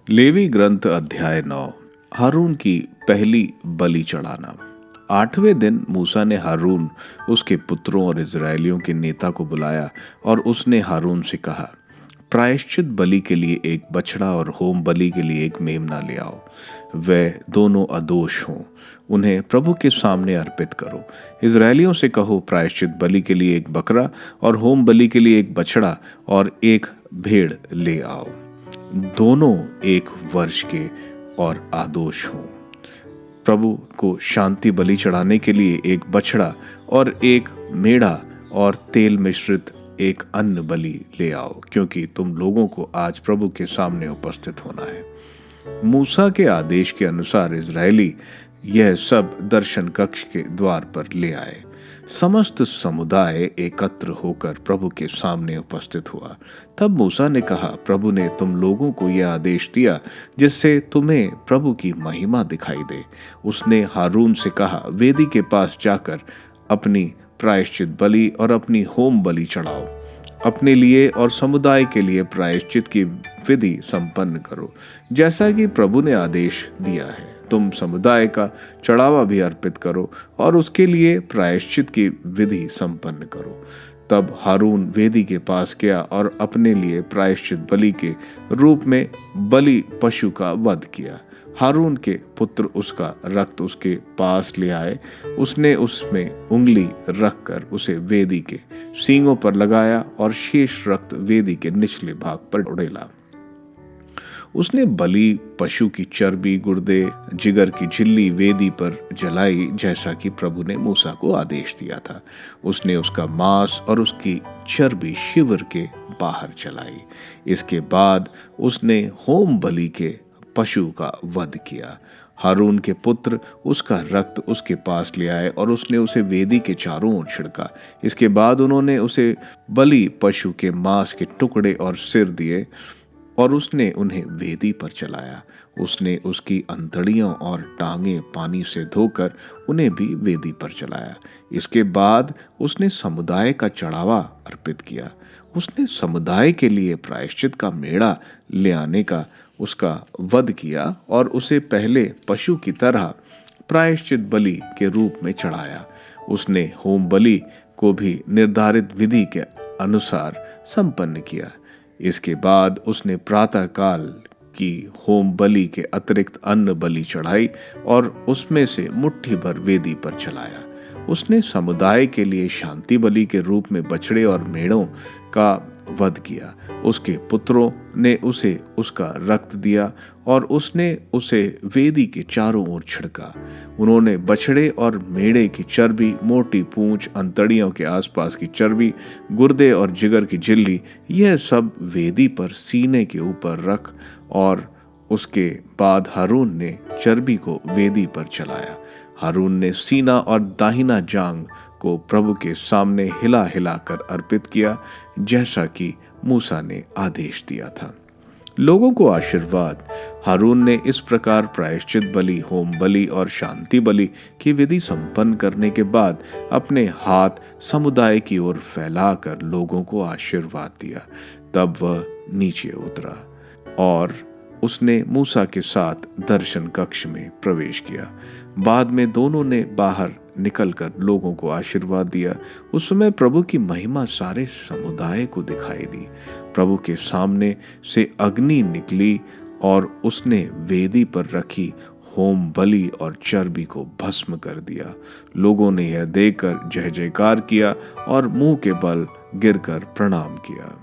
Levy ग्रंथ अध्याय 9। हारून की पहली बलि चढ़ाना। 8वें दिन मूसा ने हारून, उसके पुत्रों और इजरायलियों के नेता को बुलाया और उसने हारून से कहा, प्रायश्चित बलि के लिए एक बछड़ा और होम बलि के लिए एक मेमना ले आओ। वे दोनों अदोष हों, उन्हें प्रभु के सामने अर्पित करो। इजरायलियों से कहो, प्रायश्चित बलि के लिए एक बकरा और होम बलि के लिए एक बछड़ा और एक भेड़ ले आओ, दोनों 1 वर्ष के और आदोष हों। प्रभु को शांति बलि चढ़ाने के लिए एक बछड़ा और एक मेढ़ा और तेल मिश्रित एक अन्न बलि ले आओ, क्योंकि तुम लोगों को आज प्रभु के सामने उपस्थित होना है। मूसा के आदेश के अनुसार इजरायली यह सब दर्शन कक्ष के द्वार पर ले आए। समस्त समुदाय एकत्र होकर प्रभु के सामने उपस्थित हुआ। तब मूसा ने कहा, प्रभु ने तुम लोगों को यह आदेश दिया जिससे तुम्हें प्रभु की महिमा दिखाई दे। उसने हारून से कहा, वेदी के पास जाकर अपनी प्रायश्चित बलि और अपनी होम बलि चढ़ाओ। अपने लिए और समुदाय के लिए प्रायश्चित की विधि संपन्न करो, जैसा कि प्रभु ने आदेश दिया है। तुम समुदाय का चढ़ावा भी अर्पित करो और उसके लिए प्रायश्चित की विधि संपन्न करो। तब हारून वेदी के पास गया और अपने लिए प्रायश्चित बलि के रूप में बलि पशु का वध किया। हारून के पुत्र उसका रक्त उसके पास ले आए। उसने उसमें उंगली रखकर उसे वेदी के सींगों पर लगाया और शेष रक्त वेदी के निचले भाग पर उड़ेला। उसने बलि पशु की चर्बी, गुर्दे, जिगर की झिल्ली वेदी पर जलाई, जैसा कि प्रभु ने मूसा को आदेश दिया था। उसने उसका मांस और उसकी चर्बी शिविर के बाहर जलाई। इसके बाद उसने होम बलि के पशु का वध किया। हारून के पुत्र उसका रक्त उसके पास ले आए और उसने उसे वेदी के चारों ओर छिड़का। इसके बाद उन्होंने उसे बलि पशु के मांस के टुकड़े और सिर दिए और उसने उन्हें वेदी पर चलाया। उसने उसकी अंतड़ियों और टांगें पानी से धोकर उन्हें भी वेदी पर चलाया। इसके बाद उसने समुदाय का चढ़ावा अर्पित किया। उसने समुदाय के लिए प्रायश्चित का मेढ़ा ले आने का उसका वध किया और उसे पहले पशु की तरह प्रायश्चित बलि के रूप में चढ़ाया। उसने होम बलि को भी निर्धारित विधि के अनुसार संपन्न किया। इसके बाद उसने प्रातः काल की होम बलि के अतिरिक्त अन्न बलि चढ़ाई और उसमें से मुट्ठी भर वेदी पर चलाया। उसने समुदाय के लिए शांति बलि के रूप में बछड़े और मेढ़ों का वध किया। उसके पुत्रों ने उसे उसका रक्त दिया और उसने उसे वेदी के चारों ओर छिड़का। उन्होंने बछड़े और मेढ़े की चर्बी, मोटी पूंछ, अंतड़ियों के आसपास की चर्बी, गुर्दे और जिगर की झिल्ली, यह सब वेदी पर सीने के ऊपर रख और उसके बाद हारून ने चर्बी को वेदी पर चलाया। हारून ने सीना और दाहिना जांग को प्रभु के सामने हिला हिलाकर अर्पित किया, जैसा कि मूसा ने आदेश दिया था। लोगों को आशीर्वाद। हारून ने इस प्रकार प्रायश्चित बलि, होम बलि और शांति बलि की विधि संपन्न करने के बाद अपने हाथ समुदाय की ओर फैलाकर लोगों को आशीर्वाद दिया। तब वह नीचे उतरा और उसने मूसा के साथ दर्शन कक्ष में प्रवेश किया। बाद में दोनों ने बाहर निकलकर लोगों को आशीर्वाद दिया। उस समय प्रभु की महिमा सारे समुदाय को दिखाई दी। प्रभु के सामने से अग्नि निकली और उसने वेदी पर रखी होम बलि और चर्बी को भस्म कर दिया। लोगों ने यह देखकर जय जयकार किया और मुंह के बल गिरकर प्रणाम किया।